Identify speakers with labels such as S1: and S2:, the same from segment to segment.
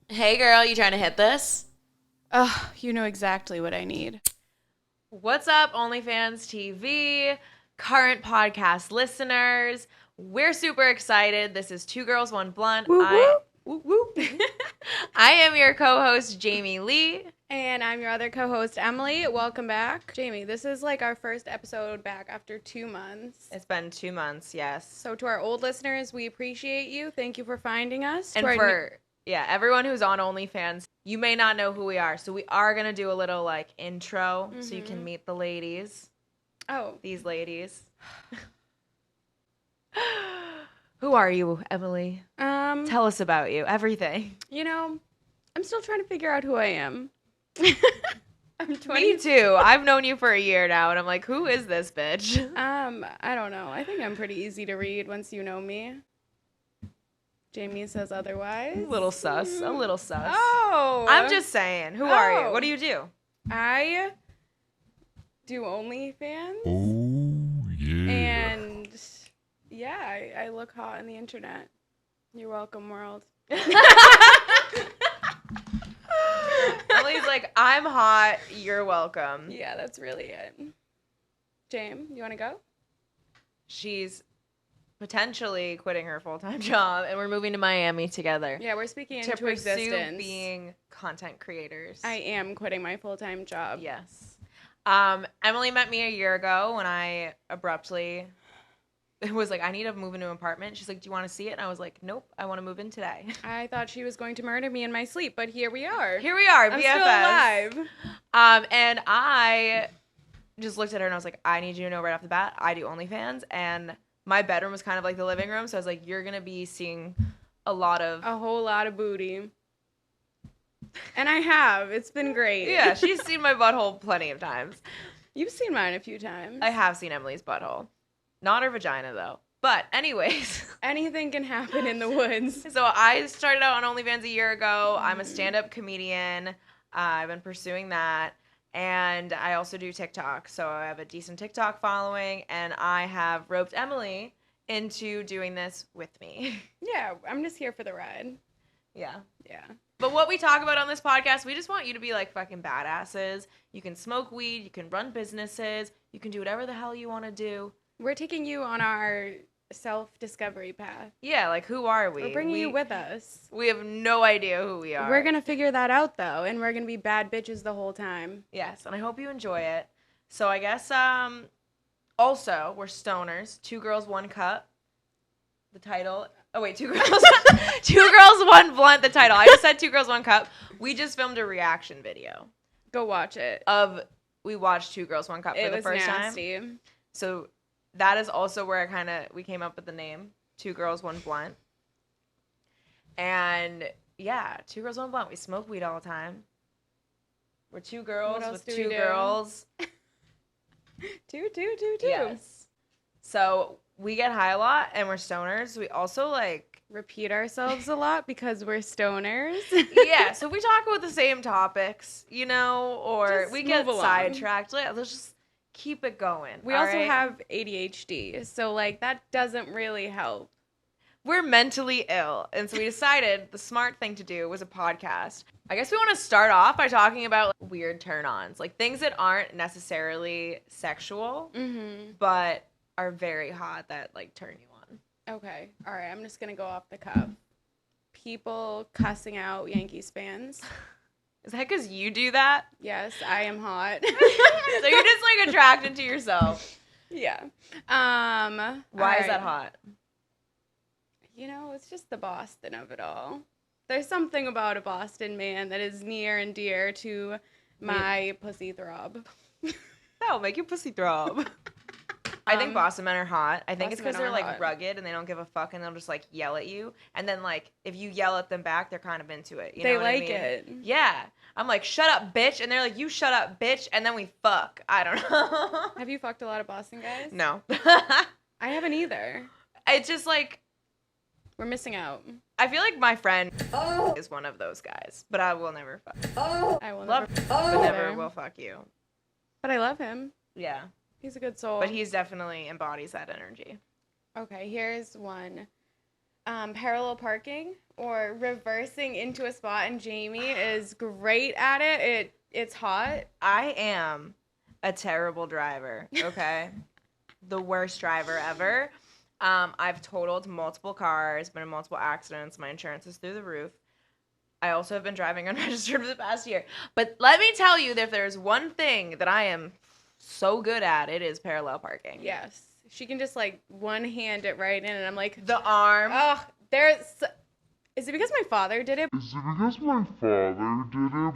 S1: Hey girl, you trying to hit this?
S2: Ugh, you know exactly what I need.
S1: What's up, OnlyFans TV, current podcast listeners? We're super excited. This is Two Girls, One Blunt.
S2: Woo
S1: I
S2: woo.
S1: woo, woo. I am your co-host, Jaime Lee.
S2: And I'm your other co-host, Emily. Welcome back. Jamie, this is like our first episode back after 2 months.
S1: It's been 2 months, yes.
S2: So to our old listeners, we appreciate you. Thank you for finding us.
S1: And for everyone who's on OnlyFans, you may not know who we are. So we are going to do a little like intro so you can meet the ladies.
S2: Oh.
S1: These ladies. Who are you, Emily? Tell us about you. Everything.
S2: You know, I'm still trying to figure out who I am. I'm 20.
S1: Me too. I've known you for a year now, and I'm like, who is this bitch?
S2: I don't know. I think I'm pretty easy to read once you know me. Jamie says otherwise.
S1: A little sus.
S2: Oh.
S1: I'm just saying. Who are you? What do you do?
S2: I do OnlyFans.
S3: Oh, yeah.
S2: And yeah, I look hot on the internet. You're welcome, world.
S1: Emily's like, I'm hot. You're welcome.
S2: Yeah, that's really it. James, you want to go?
S1: She's potentially quitting her full-time job, and we're moving to Miami together.
S2: Yeah, we're speaking
S1: to
S2: into
S1: pursue
S2: existence.
S1: being content creators.
S2: I am quitting my full-time job.
S1: Yes. Emily met me a year ago when I abruptly was like, I need to move into an apartment. She's like, do you want to see it? And I was like, nope, I want to move in today.
S2: I thought she was going to murder me in my sleep, but here we are.
S1: Here we are,
S2: I'm
S1: BFFs.
S2: still alive.
S1: And I just looked at her and I was like, I need you to know right off the bat, I do OnlyFans. And my bedroom was kind of like the living room. So I was like, you're going to be seeing a whole lot of
S2: booty. And I have. It's been great.
S1: Yeah, she's seen my butthole plenty of times.
S2: You've seen mine a few times.
S1: I have seen Emily's butthole. Not her vagina, though. But anyways.
S2: Anything can happen in the woods.
S1: So I started out on OnlyFans a year ago. I'm a stand-up comedian. I've been pursuing that. And I also do TikTok. So I have a decent TikTok following. And I have roped Emily into doing this with me.
S2: Yeah, I'm just here for the ride.
S1: Yeah.
S2: Yeah.
S1: But what we talk about on this podcast, we just want you to be like fucking badasses. You can smoke weed. You can run businesses. You can do whatever the hell you want to do.
S2: We're taking you on our self-discovery path.
S1: Yeah, like who are we?
S2: We're bringing you with us.
S1: We have no idea who we are.
S2: We're going to figure that out, though, and we're going to be bad bitches the whole time.
S1: Yes, and I hope you enjoy it. So I guess, also, we're stoners. 2 girls, 1 cup. The title. Oh, wait, 2 girls. 2 girls, 1 blunt, the title. I just said 2 girls, 1 cup. We just filmed a reaction video.
S2: Go watch it.
S1: We watched 2 girls, 1 cup for the first
S2: nasty.
S1: time. So that is also where we came up with the name, 2 girls, 1 blunt. And yeah, 2 girls, 1 blunt. We smoke weed all the time. We're 2 girls with 2 girls.
S2: Two.
S1: Yes. So we get high a lot and we're stoners. We also like
S2: repeat ourselves a lot because we're stoners.
S1: Yeah, so we talk about the same topics, or
S2: just
S1: we get
S2: along.
S1: sidetracked. Let's just keep it going.
S2: We also have ADHD, so like that doesn't really help.
S1: We're mentally ill, and so we decided the smart thing to do was a podcast. I guess we want to start off by talking about weird turn-ons, like things that aren't necessarily sexual, but are very hot that like turn you on.
S2: Okay, all right, I'm just gonna go off the cuff. People cussing out Yankees fans.
S1: Is that because you do that?
S2: Yes, I am hot.
S1: So you're just like attracted to yourself.
S2: Yeah.
S1: Why is that hot?
S2: It's just the Boston of it all. There's something about a Boston man that is near and dear to my pussy throb.
S1: That'll make your pussy throb. I think Boston men are hot. I think it's because they're like rugged and they don't give a fuck and they'll just like yell at you. And then like if you yell at them back, they're kind of into it.
S2: They like it.
S1: Yeah. I'm like, shut up, bitch. And they're like, you shut up, bitch. And then we fuck. I don't know.
S2: Have you fucked a lot of Boston guys?
S1: No.
S2: I haven't either.
S1: It's just like.
S2: We're missing out.
S1: I feel like my friend is one of those guys. But I will never fuck.
S2: I will
S1: never will fuck you.
S2: But I love him.
S1: Yeah.
S2: He's a good soul.
S1: But he's definitely embodies that energy.
S2: Okay, here's one. parallel parking or reversing into a spot, and Jamie is great at it. It's hot.
S1: I am a terrible driver, okay? The worst driver ever. I've totaled multiple cars, been in multiple accidents. My insurance is through the roof. I also have been driving unregistered for the past year. But let me tell you that if there's one thing that I am so good at, it is parallel parking.
S2: Yes. She can just, like, one-hand it right in, and I'm like...
S1: The arm.
S2: Oh, is it because my father did it?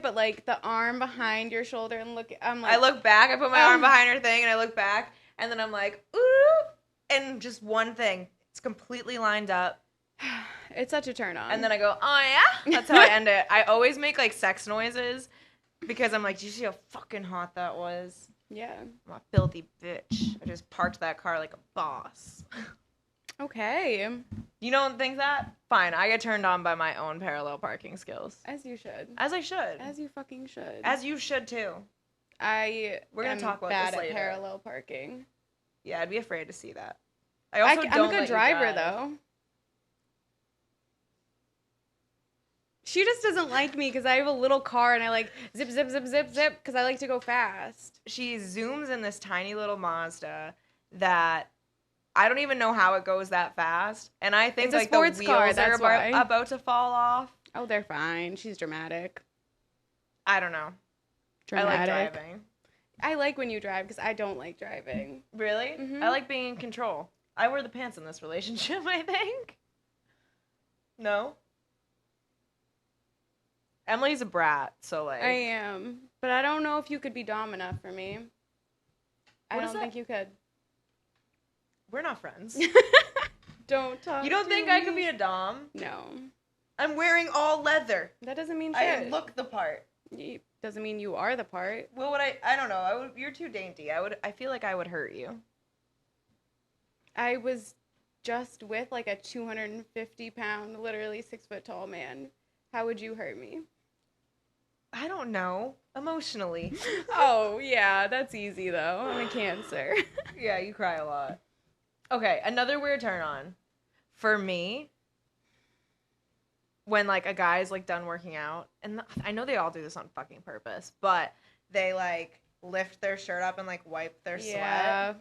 S2: But, like, the arm behind your shoulder and I'm like...
S1: I look back, I put my arm behind her thing, and I look back, and then I'm like, ooh, and just one thing. It's completely lined up.
S2: It's such a turn on.
S1: And then I go, oh, yeah? That's how I end it. I always make, like, sex noises because I'm like, do you see how fucking hot that was?
S2: Yeah.
S1: I'm a filthy bitch. I just parked that car like a boss.
S2: Okay.
S1: You don't think that? Fine, I get turned on by my own parallel parking skills.
S2: As you should.
S1: As I should.
S2: As you fucking should.
S1: As you should too.
S2: We're
S1: gonna talk about
S2: bad
S1: this later.
S2: at parallel parking.
S1: Yeah, I'd be afraid to see that. I'm
S2: a good driver though. She just doesn't like me because I have a little car and I like zip, zip, zip, zip, zip because I like to go fast.
S1: She zooms in this tiny little Mazda that I don't even know how it goes that fast. And I think like the wheels are about to fall off.
S2: Oh, they're fine. She's dramatic.
S1: I don't know.
S2: Dramatic.
S1: I like driving.
S2: I like when you drive because I don't like driving.
S1: Really?
S2: Mm-hmm.
S1: I like being in control. I wear the pants in this relationship, I think. No? Emily's a brat, so like...
S2: I am. But I don't know if you could be dom enough for me. I don't think you could.
S1: We're not friends.
S2: Don't talk
S1: You don't
S2: to
S1: think
S2: me.
S1: I could be a dom?
S2: No.
S1: I'm wearing all leather.
S2: That doesn't mean shit.
S1: I look the part.
S2: It doesn't mean you are the part.
S1: Well, I don't know. You're too dainty. I feel like I would hurt you.
S2: I was just with like a 250-pound, literally 6-foot tall man. How would you hurt me?
S1: I don't know. Emotionally.
S2: Oh, yeah, that's easy though. I'm a Cancer.
S1: Yeah, you cry a lot. Okay, another weird turn on. For me, when like a guy's like done working out, and I know they all do this on fucking purpose, but they like lift their shirt up and like wipe their sweat.
S2: Yeah.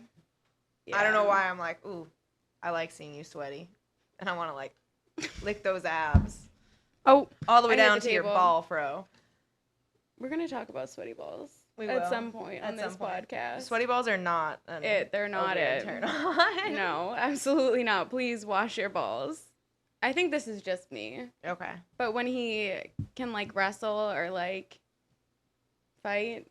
S1: I don't know why I'm like, ooh, I like seeing you sweaty. And I want to like lick those abs.
S2: Oh,
S1: all the way
S2: I hit
S1: down
S2: the
S1: to your
S2: table.
S1: ball fro.
S2: We're going to talk about sweaty balls
S1: We
S2: at
S1: will.
S2: some point on this podcast.
S1: Sweaty balls are not
S2: They're not it.
S1: Turn on.
S2: No, absolutely not. Please wash your balls. I think this is just me.
S1: Okay.
S2: But when he can like wrestle or like fight.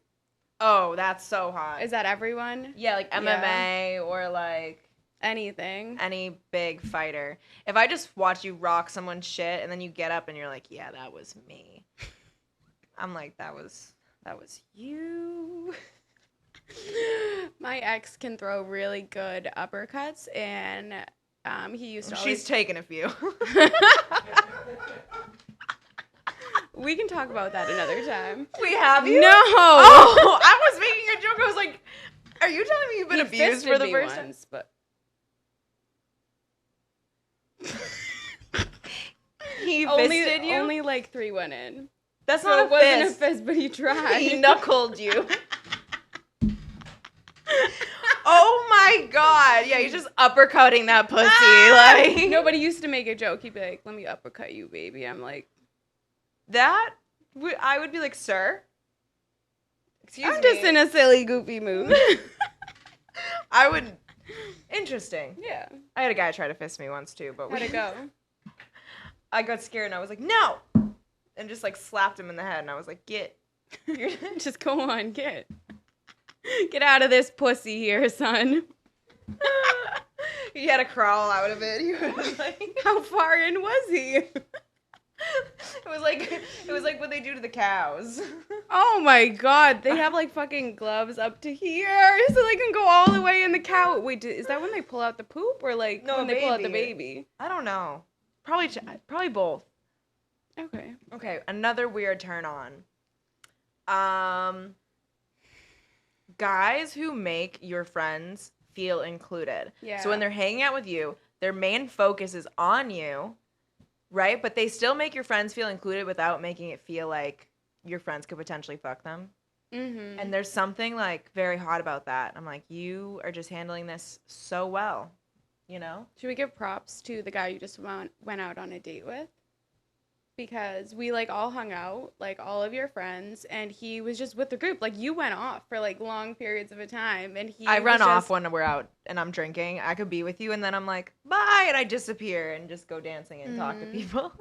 S1: Oh, that's so hot.
S2: Is that everyone?
S1: Yeah, like MMA or like
S2: anything.
S1: Any big fighter. If I just watch you rock someone's shit and then you get up and you're like, yeah, that was me. I'm like, that was you.
S2: My ex can throw really good uppercuts, and he used to always...
S1: She's taken a few.
S2: We can talk about that another time.
S1: We have you?
S2: No!
S1: Oh, I was making a joke. I was like, are you telling me you've been abused for the first time?
S2: But...
S1: He fisted you?
S2: Only like 3 went in.
S1: That's
S2: so
S1: not
S2: it wasn't a fist, but he tried.
S1: He knuckled you. Oh my god. Yeah, he's just uppercutting that pussy. Like
S2: nobody used to make a joke. He'd be like, let me uppercut you, baby. I'm like,
S1: I would be like, sir? Excuse me.
S2: I'm just in a silly, goofy mood.
S1: I would... Interesting.
S2: Yeah.
S1: I had a guy try to fist me once too, but
S2: how'd it go?
S1: I got scared and I was like, no! And just like slapped him in the head and I was like, get.
S2: Just go on, get out of this pussy here, son.
S1: He had to crawl out of it. He was like,
S2: how far in was he?
S1: It was like what they do to the cows.
S2: Oh my god, they have like fucking gloves up to here so they can go all the way in the cow. Wait, is that when they pull out the poop or like when they pull out the baby?
S1: I don't know. Probably both.
S2: Okay,
S1: another weird turn on. Guys who make your friends feel included.
S2: Yeah.
S1: So when they're hanging out with you, their main focus is on you, right? But they still make your friends feel included without making it feel like your friends could potentially fuck them.
S2: Mm-hmm.
S1: And there's something like very hot about that. I'm like, you are just handling this so well, you know?
S2: Should we give props to the guy you just went out on a date with? Because we like all hung out, like all of your friends, and he was just with the group. Like you went off for like long periods of a time, and
S1: I run off when we're out and I'm drinking. I could be with you, and then I'm like, bye, and I disappear and just go dancing and talk to people.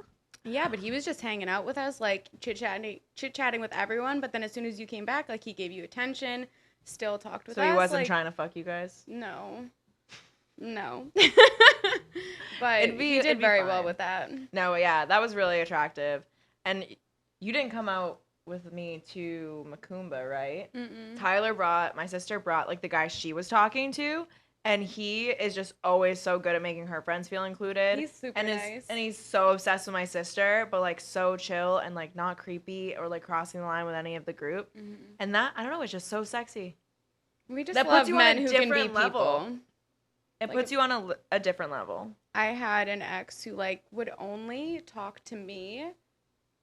S2: Yeah, but he was just hanging out with us, like chit-chatting with everyone. But then as soon as you came back, like he gave you attention, still talked with us.
S1: So he wasn't
S2: like,
S1: trying to fuck you guys?
S2: No. But he did very well with that.
S1: No, yeah, that was really attractive. And you didn't come out with me to Macumba, right?
S2: Mm-mm.
S1: My sister brought like the guy she was talking to, and he is just always so good at making her friends feel included.
S2: He's super nice.
S1: And he's so obsessed with my sister, but like so chill and like not creepy or like crossing the line with any of the group.
S2: Mm-hmm.
S1: And that, I don't know, it's just so sexy.
S2: We just
S1: That
S2: love
S1: puts you on
S2: men
S1: a
S2: who can be
S1: different level.
S2: people.
S1: It
S2: Like
S1: puts you on a different level.
S2: I had an ex who like would only talk to me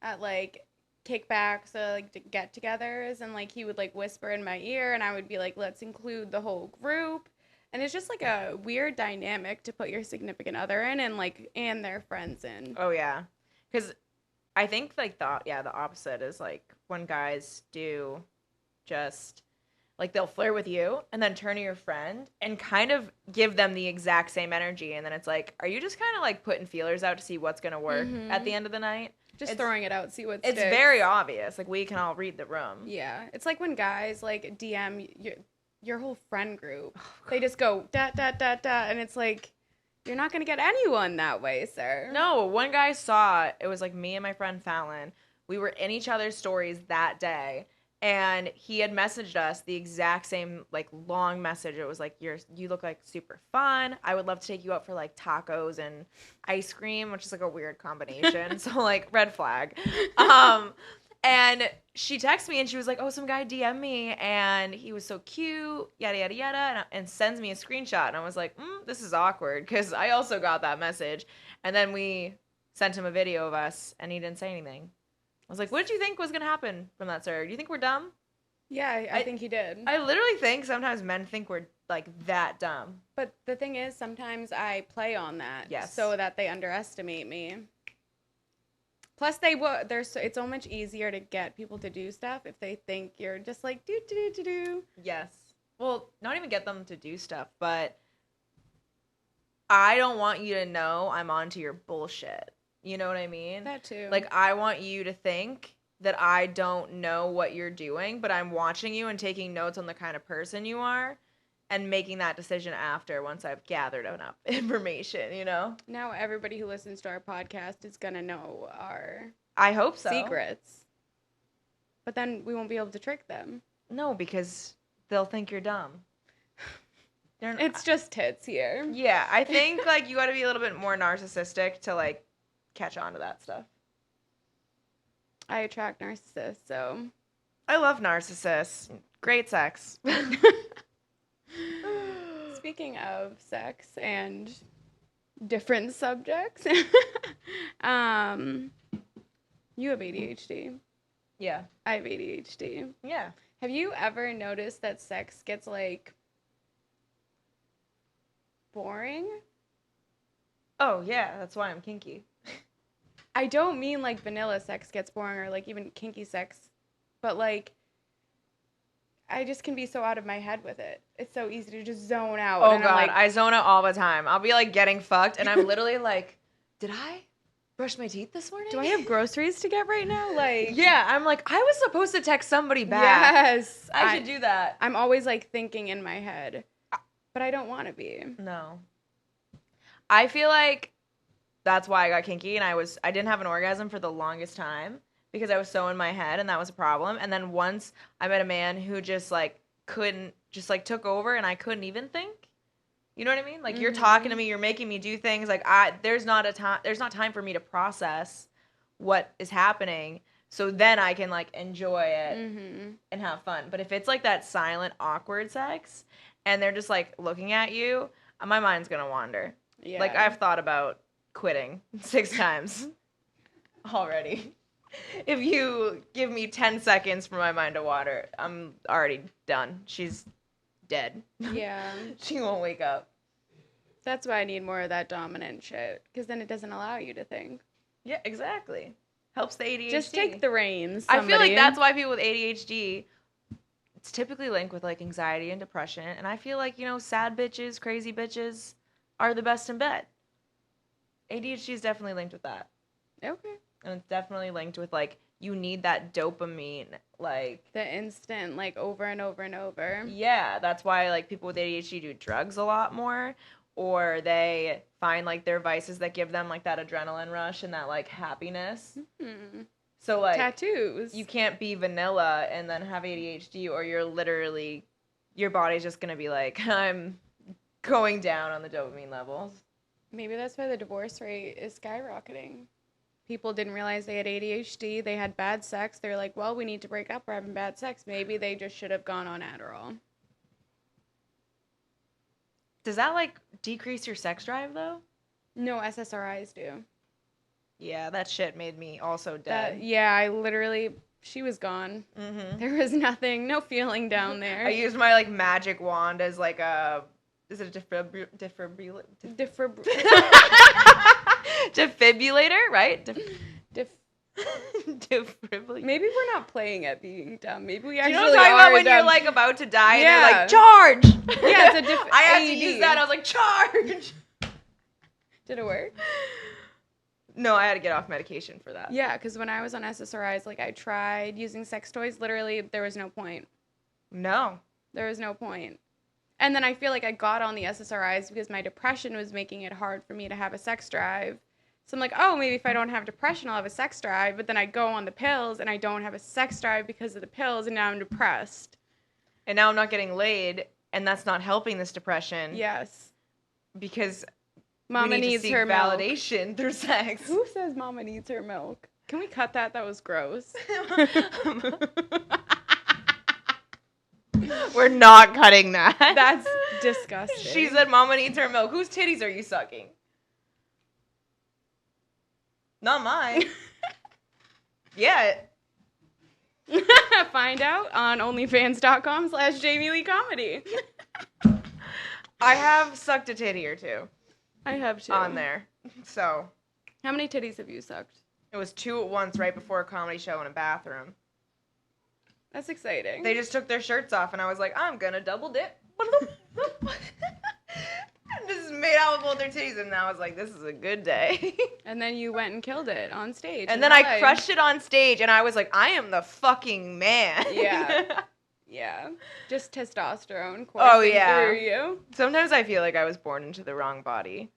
S2: at like kickbacks or like get-togethers, and like he would like whisper in my ear, and I would be like, let's include the whole group. And it's just like a weird dynamic to put your significant other in and their friends in.
S1: Oh yeah, because I think like the opposite is like when guys do just like they'll flirt with you and then turn to your friend and kind of give them the exact same energy, and then it's like, are you just kind of like putting feelers out to see what's gonna work at the end of the night?
S2: Just throwing it out, see what
S1: it's
S2: sticks.
S1: very obvious. Like we can all read the room.
S2: Yeah, it's like when guys like DM your whole friend group. They just go da da da da, and it's like you're not gonna get anyone that way, sir.
S1: No, one guy saw it was like me and my friend Fallon. We were in each other's stories that day. And he had messaged us the exact same, like, long message. It was like, you look like super fun. I would love to take you out for, like, tacos and ice cream, which is, like, a weird combination. So, like, red flag. And she texted me, and she was like, oh, some guy DM'd me, and he was so cute, yada, yada, yada, and sends me a screenshot. And I was like, this is awkward, because I also got that message. And then we sent him a video of us, and he didn't say anything. I was like, what did you think was going to happen from that, sir? Do you think we're dumb?
S2: Yeah, I think he did.
S1: I literally think sometimes men think we're, like, that dumb.
S2: But the thing is, sometimes I play on that.
S1: Yes.
S2: So that they underestimate me. Plus, it's so much easier to get people to do stuff if they think you're just like, do.
S1: Yes. Well, not even get them to do stuff, but I don't want you to know I'm onto your bullshit. You know what I mean?
S2: That too.
S1: Like, I want you to think that I don't know what you're doing, but I'm watching you and taking notes on the kind of person you are and making that decision after once I've gathered enough information, you know?
S2: Now everybody who listens to our podcast is going to know our
S1: I hope so.
S2: secrets. But then we won't be able to trick them.
S1: No, because they'll think you're dumb.
S2: It's just tits here.
S1: Yeah, I think, like, you got to be a little bit more narcissistic to, like, catch on to that stuff.
S2: I attract narcissists, so.
S1: I love narcissists. Great sex.
S2: Speaking of sex and different subjects, you have ADHD.
S1: Yeah.
S2: I have ADHD.
S1: Yeah.
S2: Have you ever noticed that sex gets, like, boring?
S1: Oh, yeah. That's why I'm kinky.
S2: I don't mean, like, vanilla sex gets boring or, like, even kinky sex, but, like, I just can be so out of my head with it. It's so easy to just zone out.
S1: Oh,
S2: and
S1: God.
S2: I'm like,
S1: I zone out all the time. I'll be, like, getting fucked, and I'm literally like, did I brush my teeth this morning?
S2: do I have groceries to get right now? Like,
S1: Yeah, I'm like, I was supposed to text somebody back.
S2: yes.
S1: I should do that.
S2: I'm always, like, thinking in my head, but I don't want to be.
S1: No. I feel like that's why I got kinky, and I didn't have an orgasm for the longest time because I was so in my head, and that was a problem. And then once I met a man who just, like, took over, and I couldn't even think. You know what I mean? Like, you're talking to me, you're making me do things. Like, there's not time for me to process what is happening. So then I can, like, enjoy it and have fun. But if it's, like, that silent, awkward sex, and they're just, like, looking at you, my mind's gonna wander.
S2: Yeah.
S1: Like, I've thought about quitting 6 times already. If you give me 10 seconds for my mind to water, I'm already done. She's dead.
S2: Yeah.
S1: She won't wake up.
S2: That's why I need more of that dominant shit, because then it doesn't allow you to think.
S1: Yeah, exactly. Helps the ADHD.
S2: Just take the reins.
S1: I feel like
S2: somebody.
S1: that's why people with ADHD, it's typically linked with like anxiety and depression. And I feel like, sad bitches, crazy bitches are the best in bed. ADHD is definitely linked with that.
S2: Okay.
S1: And it's definitely linked with like, you need that dopamine, like.
S2: The instant, like, over and over and over.
S1: Yeah, that's why like people with ADHD do drugs a lot more. Or they find like their vices that give them like that adrenaline rush and that like happiness.
S2: Hmm.
S1: So like
S2: Tattoos.
S1: you can't be vanilla and then have ADHD, or your body's just gonna be like, I'm going down on the dopamine levels.
S2: Maybe that's why the divorce rate is skyrocketing. People didn't realize they had ADHD. They had bad sex. They're like, well, we need to break up. We're having bad sex. Maybe they just should have gone on Adderall.
S1: Does that like decrease your sex drive though?
S2: No, SSRIs do.
S1: Yeah, that shit made me also dead.
S2: I literally, she was gone.
S1: Mm-hmm.
S2: There was nothing, no feeling down there.
S1: I used my like magic wand as like is it a defibrillator? Defibrillator, right? Defibrillator.
S2: Maybe we're not playing at being dumb. Maybe we
S1: You
S2: actually
S1: know what I'm talking
S2: are
S1: about when
S2: dumb.
S1: you're like about to die
S2: Yeah.
S1: and they're like, charge!
S2: Yeah, it's a
S1: I had to
S2: AED.
S1: use that. I was like, charge!
S2: Did it work?
S1: No, I had to get off medication for that.
S2: Yeah, because when I was on SSRIs, like I tried using sex toys. Literally, there was no point.
S1: No.
S2: There was no point. And then I feel like I got on the SSRIs because my depression was making it hard for me to have a sex drive. So I'm like, oh, maybe if I don't have depression, I'll have a sex drive. But then I go on the pills and I don't have a sex drive because of the pills, and now I'm depressed.
S1: And now I'm not getting laid, and that's not helping this depression.
S2: Yes.
S1: Because
S2: Mama
S1: we need
S2: needs
S1: to seek
S2: her milk.
S1: validation through sex.
S2: Who says Mama needs her milk? Can we cut that? That was gross.
S1: We're not cutting that.
S2: That's disgusting.
S1: She said Mama needs her milk. Whose titties are you sucking? Not mine. Yeah.
S2: Find out on OnlyFans.com/Jaime Lee Comedy.
S1: I have sucked a titty or two
S2: I have two.
S1: on there. So
S2: How many titties have you sucked?
S1: it was 2 at once right before a comedy show in a bathroom.
S2: That's exciting.
S1: They just took their shirts off, and I was like, I'm gonna double dip. And just made out with both their titties, and I was like, this is a good day.
S2: And then you went and killed it on stage.
S1: And
S2: in
S1: then
S2: LA.
S1: I crushed it on stage, and I was like, I am the fucking man.
S2: Yeah. Yeah. Just testosterone coursing
S1: Oh, yeah.
S2: through you.
S1: Sometimes I feel like I was born into the wrong body.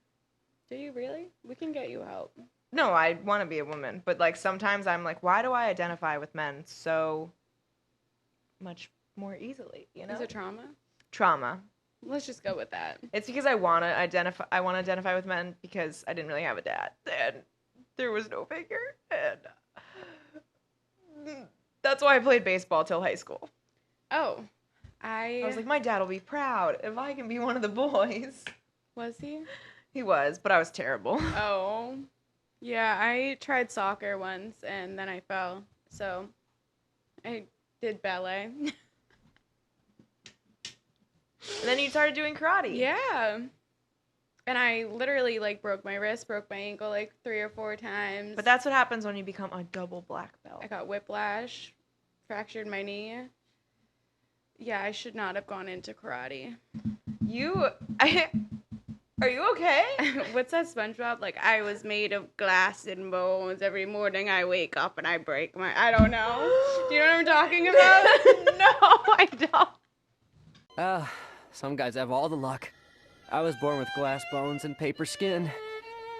S2: Do you really? We can get you help.
S1: No, I want to be a woman, but like sometimes I'm like, why do I identify with men so much more easily? You know,
S2: Is it trauma?
S1: trauma.
S2: Let's just go with that.
S1: It's because I want to identify. I want to identify with men because I didn't really have a dad, and there was no figure, and that's why I played baseball till high school.
S2: Oh,
S1: I was like, my dad will be proud if I can be one of the boys.
S2: Was he?
S1: He was, but I was terrible.
S2: Oh. Yeah, I tried soccer once and then I fell. So I did ballet.
S1: And then you started doing karate.
S2: Yeah. And I literally like broke my wrist, broke my ankle like 3 or 4 times.
S1: But that's what happens when you become a double black belt.
S2: I got whiplash, fractured my knee. Yeah, I should not have gone into karate.
S1: Are you okay?
S2: What's that SpongeBob? Like, I was made of glass and bones. Every morning I wake up and I break my... I don't know. Do you know what I'm talking about?
S1: No, I don't.
S4: Some guys have all the luck. I was born with glass bones and paper skin.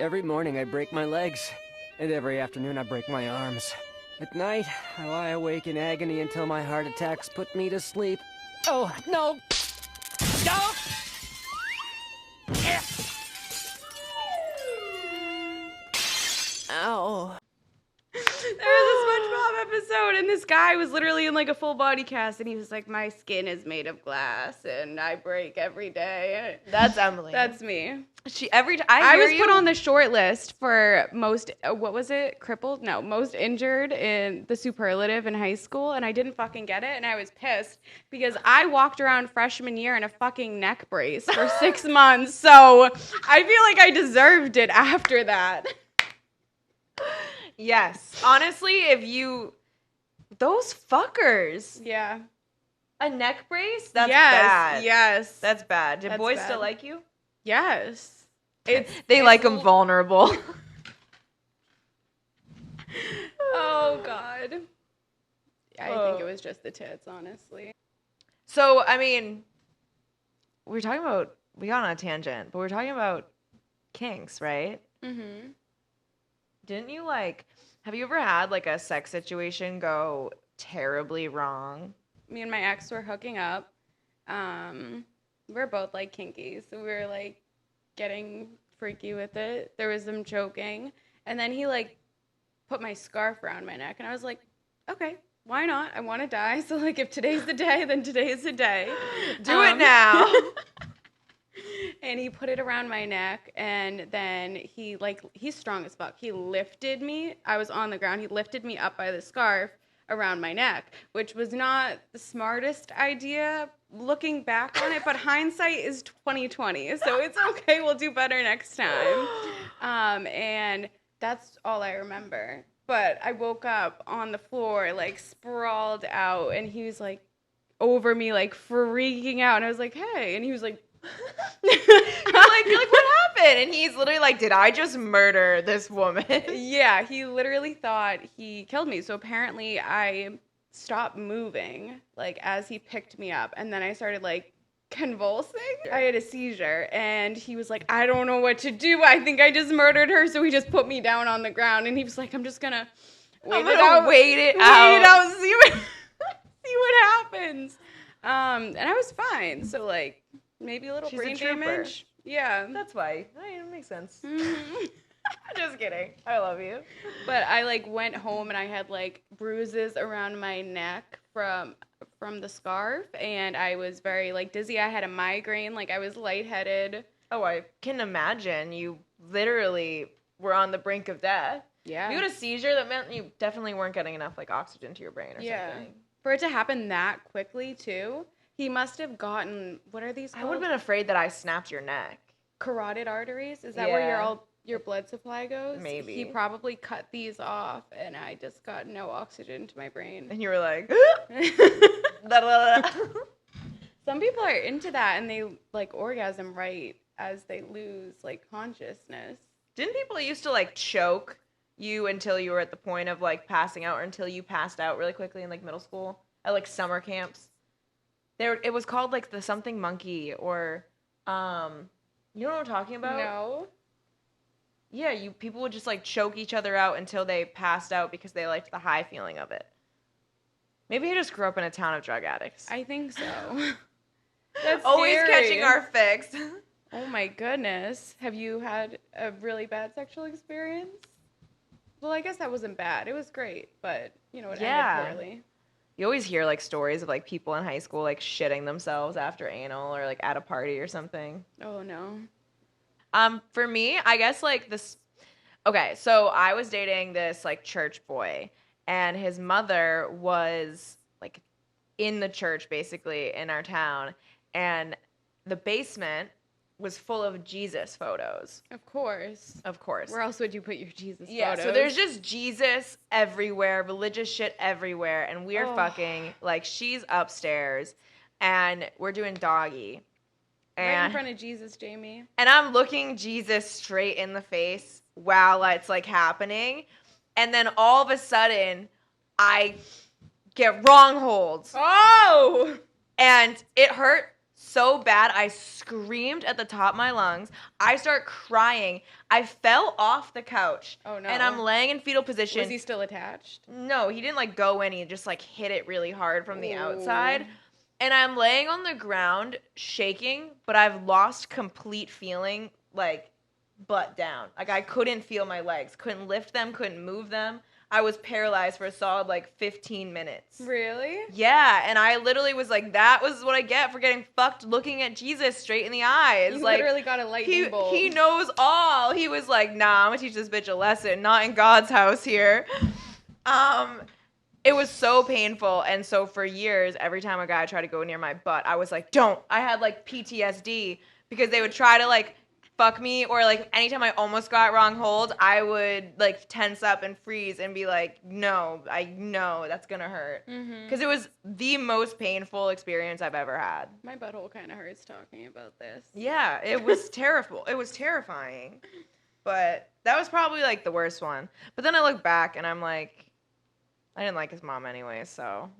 S4: Every morning I break my legs, and every afternoon I break my arms. At night, I lie awake in agony until my heart attacks put me to sleep. Oh, no! No! Ow.
S1: There was a SpongeBob
S2: episode, and this guy was literally in like a full body cast, and he was like, my skin is made of glass, and I break every day.
S1: That's Emily.
S2: That's me.
S1: I
S2: was put on the short list for most, what was it? Crippled? No, most injured in the superlative in high school, and I didn't fucking get it, and I was pissed because I walked around freshman year in a fucking neck brace for 6 months, so I feel like I deserved it after that.
S1: Yes. Honestly, those fuckers.
S2: Yeah.
S1: A neck brace? That's bad.
S2: Yes.
S1: That's bad. Did
S2: That's
S1: boys
S2: bad.
S1: still like you?
S2: Yes.
S1: They like them vulnerable.
S2: Oh, God. I think it was just the tits, honestly.
S1: So, I mean, we got on a tangent, but we're talking about kinks, right?
S2: Mm-hmm.
S1: Didn't you, have you ever had, a sex situation go terribly wrong?
S2: Me and my ex were hooking up. We're both, kinky, so we were, getting freaky with it. There was some choking. And then he, put my scarf around my neck. And I was like, okay, why not? I want to die. So, if today's the day, then today's the day.
S1: Do it now.
S2: And he put it around my neck. And then he's strong as fuck. He lifted me. I was on the ground. He lifted me up by the scarf around my neck, which was not the smartest idea looking back on it, but hindsight is 2020, so it's okay. We'll do better next time. And that's all I remember. But I woke up on the floor, sprawled out, and he was over me, freaking out. And I was like, hey, and he was like,
S1: you're like, what happened? And he's literally did I just murder this woman?
S2: Yeah, he literally thought he killed me. So apparently I stopped moving, as he picked me up. And then I started, convulsing. I had a seizure. And he was like, I don't know what to do. I think I just murdered her. So he just put me down on the ground. And he was like, I'm just going to wait it out, see what happens. And I was fine. So, maybe a little
S1: She's
S2: brain
S1: a trooper.
S2: damage. Yeah.
S1: That's why. It makes sense.
S2: Mm-hmm.
S1: Just kidding. I love you.
S2: But I went home and I had bruises around my neck from the scarf, and I was very dizzy. I had a migraine, I was lightheaded.
S1: Oh, I can imagine. You literally were on the brink of death.
S2: Yeah.
S1: If you had a seizure, that meant you definitely weren't getting enough oxygen to your brain or something.
S2: For it to happen that quickly too. He must have gotten, what are these called?
S1: I would have been afraid that I snapped your neck.
S2: Carotid arteries? Is that where your blood supply goes?
S1: Maybe.
S2: He probably cut these off, and I just got no oxygen to my brain.
S1: And you were like, da, da, da.
S2: Some people are into that, and they orgasm right as they lose consciousness.
S1: Didn't people used to choke you until you were at the point of passing out, or until you passed out really quickly in middle school at summer camps? It was called the something monkey, or you know what I'm talking about?
S2: No.
S1: Yeah, people would just choke each other out until they passed out because they liked the high feeling of it. Maybe I just grew up in a town of drug addicts.
S2: I think so. That's
S1: always
S2: scary.
S1: catching our fix.
S2: Oh my goodness. Have you had a really bad sexual experience? Well, I guess that wasn't bad. It was great, but it ended poorly.
S1: You always hear stories of people in high school shitting themselves after anal, or at a party or something.
S2: Oh no.
S1: For me, I guess this. Okay, so I was dating this church boy, and his mother was in the church basically in our town, and the basement was full of Jesus photos.
S2: Of course. Where else would you put your Jesus photos?
S1: So there's just Jesus everywhere, religious shit everywhere, and we're fucking, she's upstairs, and we're doing doggy. And,
S2: right in front of Jesus, Jamie.
S1: And I'm looking Jesus straight in the face while it's, happening, and then all of a sudden, I get wrong holds.
S2: Oh!
S1: And it hurt so bad, I screamed at the top of my lungs. I start crying. I fell off the couch.
S2: Oh, no.
S1: And I'm laying in fetal position.
S2: Was he still attached?
S1: No, he didn't go in. He just hit it really hard from the outside. And I'm laying on the ground shaking, but I've lost complete feeling, butt down. I couldn't feel my legs. Couldn't lift them, couldn't move them. I was paralyzed for a solid like 15 minutes.
S2: Really?
S1: Yeah, and I literally was like, that was what I get for getting fucked looking at Jesus straight in the eyes.
S2: You
S1: like,
S2: literally got a lightning bolt.
S1: He knows all. He was like, nah, I'm gonna teach this bitch a lesson, not in God's house here. It was so painful, and so for years, every time a guy tried to go near my butt, I was like, don't. I had like PTSD because they would try to like fuck me, or like anytime I almost got wrong hold, I would like tense up and freeze and be like, no, I know that's gonna hurt. Because it was the most painful experience I've ever had.
S2: My butthole kind of hurts talking about this.
S1: Yeah, it was terrible. It was terrifying. But that was probably like the worst one. But then I look back and I'm like, I didn't like his mom anyway, so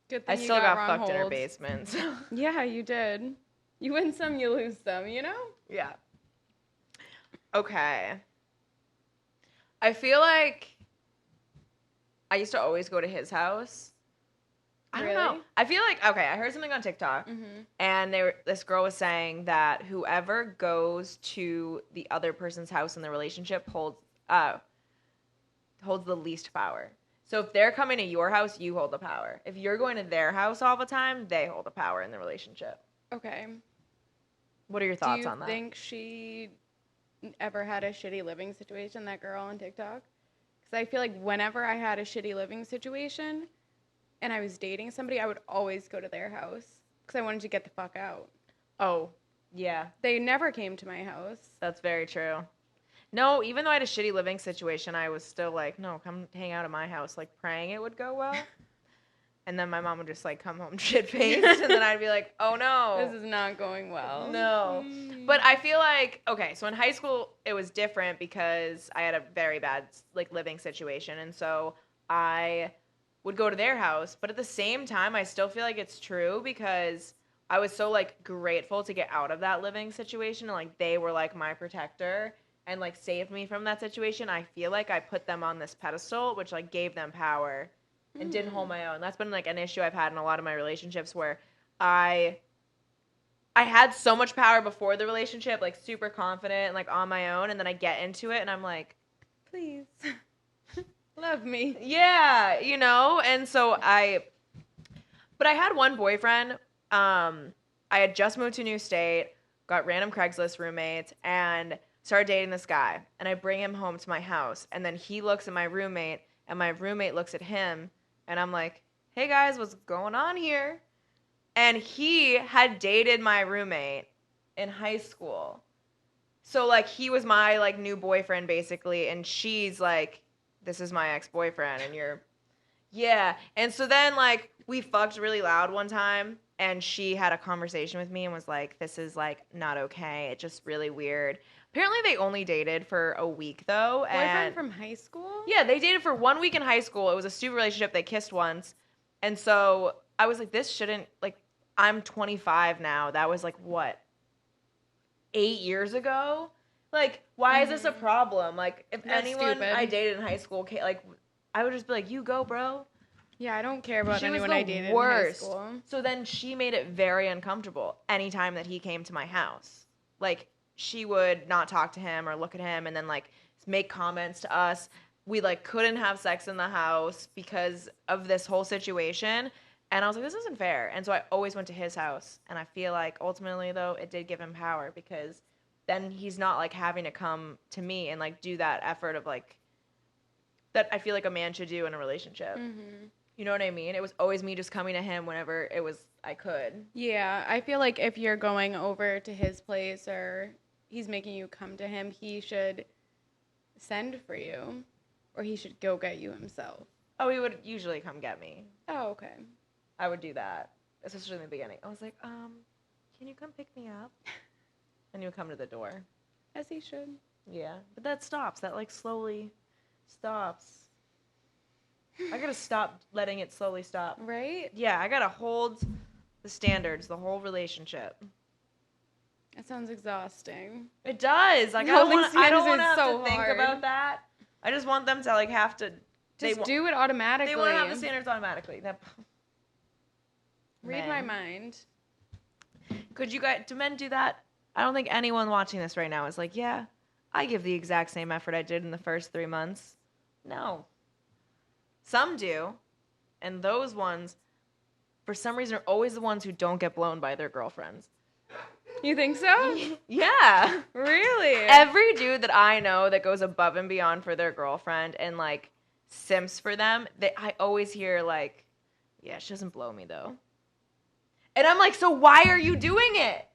S2: Good
S1: I
S2: thing
S1: still
S2: you
S1: got
S2: wrong
S1: fucked in her
S2: holds.
S1: basement. So.
S2: Yeah, you did. You win some, you lose some, you know?
S1: Yeah. Okay. I feel like I used to always go to his house. I don't know.
S2: Really?
S1: I feel like, okay, I heard something on TikTok, and this girl was saying that whoever goes to the other person's house in the relationship holds the least power. So if they're coming to your house, you hold the power. If you're going to their house all the time, they hold the power in the relationship.
S2: Okay.
S1: What are your thoughts on
S2: Do
S1: that?
S2: you think she ever had a shitty living situation, that girl on TikTok? Because I feel like whenever I had a shitty living situation and I was dating somebody, I would always go to their house because I wanted to get the fuck out.
S1: Oh, yeah,
S2: They never came to my house.
S1: that's very true. No, even though I had a shitty living situation, I was still like, no, come hang out at my house, like praying it would go well. And then my mom would just like come home shit-faced, and then I'd be like, oh no.
S2: This is not going well.
S1: No. But I feel like, okay, so in high school, it was different because I had a very bad like living situation. And so I would go to their house. But at the same time, I still feel like it's true because I was so like grateful to get out of that living situation. And like they were like my protector and like saved me from that situation. I feel like I put them on this pedestal, which like gave them power and didn't hold my own. That's been like an issue I've had in a lot of my relationships where I had so much power before the relationship, like super confident and like on my own, and then I get into it and I'm like,
S2: Please. Love me.
S1: yeah, you know? And so but I had one boyfriend. I had just moved to a new state, got random Craigslist roommates, and started dating this guy. And I bring him home to my house, and then he looks at my roommate, and my roommate looks at him, and I'm like, hey guys, what's going on here? And he had dated my roommate in high school. So like he was my like new boyfriend basically, and she's like, this is my ex-boyfriend, and yeah. And so then like we fucked really loud one time, and she had a conversation with me and was like, this is like not okay. It's just really weird. Apparently they only dated for a week though.
S2: Boyfriend from high school?
S1: Yeah, they dated for 1 week in high school. It was a stupid relationship. They kissed once. And so I was like, this shouldn't, like, I'm 25 now. That was like, what, 8 years ago? Like, why is this a problem? Like, if
S2: That's
S1: anyone
S2: stupid.
S1: I dated in high school, like, I would just be like, you go, bro.
S2: Yeah, I don't care about
S1: She was
S2: anyone
S1: the
S2: I dated
S1: worst.
S2: in high school.
S1: So then she made it very uncomfortable anytime that he came to my house. Like, she would not talk to him or look at him and then, like, make comments to us. We, like, couldn't have sex in the house because of this whole situation. And I was like, this isn't fair. And so I always went to his house. And I feel like ultimately, though, it did give him power because then he's not, like, having to come to me and, like, do that effort of, like, that I feel like a man should do in a relationship.
S2: Mm-hmm.
S1: You know what I mean? It was always me just coming to him whenever I could.
S2: Yeah, I feel like if you're going over to his place or he's making you come to him, he should send for you or he should go get you himself.
S1: Oh, he would usually come get me.
S2: Oh, okay.
S1: I would do that, especially in the beginning. I was like, can you come pick me up? And he would come to the door.
S2: As he should.
S1: Yeah, but that stops. That, like, slowly stops. I gotta stop letting it slowly stop.
S2: Right?
S1: Yeah, I gotta hold the standards, the whole relationship.
S2: That sounds exhausting.
S1: It does. Like, I
S2: Holding
S1: don't want
S2: standards
S1: to
S2: is
S1: have
S2: so
S1: to think
S2: hard.
S1: about that. I just want them to, like, have to.
S2: Just do it automatically.
S1: They want to have the standards automatically.
S2: Read my mind.
S1: Could you guys, do men do that? I don't think anyone watching this right now is like, yeah, I give the exact same effort I did in the first 3 months. No. Some do. And those ones, for some reason, are always the ones who don't get blown by their girlfriends.
S2: You think so?
S1: Yeah.
S2: Really?
S1: Every dude that I know that goes above and beyond for their girlfriend and, like, simps for them, I always hear, like, yeah, she doesn't blow me, though. And I'm like, so why are you doing it?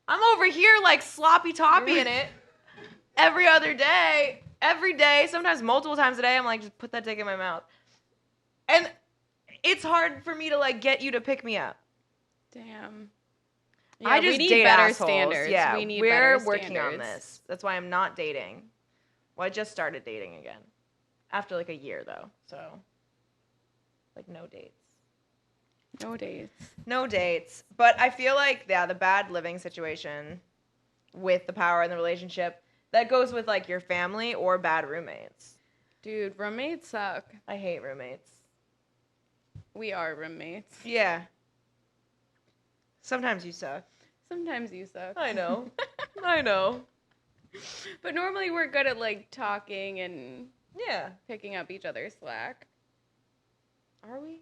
S1: I'm over here, like, sloppy toppy in it every other day, every day, sometimes multiple times a day. I'm like, just put that dick in my mouth. And it's hard for me to, like, get you to pick me up.
S2: Damn.
S1: I just
S2: we need
S1: date
S2: better
S1: assholes.
S2: standards.
S1: Yeah,
S2: we need
S1: we're
S2: better
S1: working on
S2: standards.
S1: this. That's why I'm not dating. Well, I just started dating again. After, like, a year, though. So, like, no dates.
S2: No dates.
S1: No dates. But I feel like, yeah, the bad living situation with the power in the relationship, that goes with, like, your family or bad roommates.
S2: Dude, roommates suck.
S1: I hate roommates.
S2: We are roommates.
S1: Yeah. Sometimes you suck.
S2: Sometimes you suck.
S1: I know. I know.
S2: But normally we're good at, like, talking and
S1: Yeah.
S2: picking up each other's slack.
S1: Are we?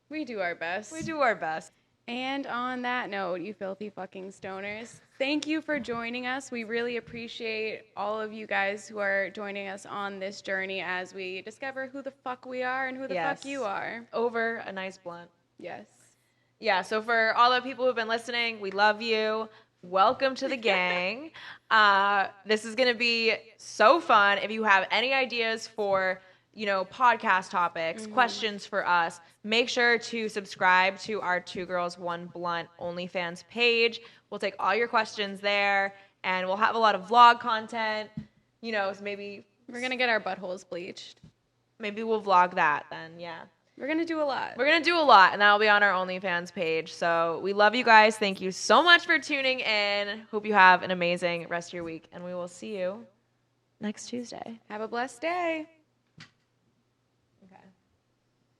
S2: We do our best.
S1: We do our best.
S2: And on that note, you filthy fucking stoners, thank you for joining us. We really appreciate all of you guys who are joining us on this journey as we discover who the fuck we are and who the fuck you are.
S1: Over a nice blunt.
S2: Yes.
S1: Yeah, so for all the people who've been listening, we love you. Welcome to the gang. This is going to be so fun. If you have any ideas for, podcast topics, questions for us, make sure to subscribe to our Two Girls, One Blunt OnlyFans page. We'll take all your questions there, and we'll have a lot of vlog content. So maybe
S2: We're going to get our buttholes bleached.
S1: maybe we'll vlog that then, yeah.
S2: We're going to do a lot.
S1: We're going to do a lot, and that'll be on our OnlyFans page. So we love you guys. Thank you so much for tuning in. Hope you have an amazing rest of your week, and we will see you next Tuesday.
S2: Have a blessed day.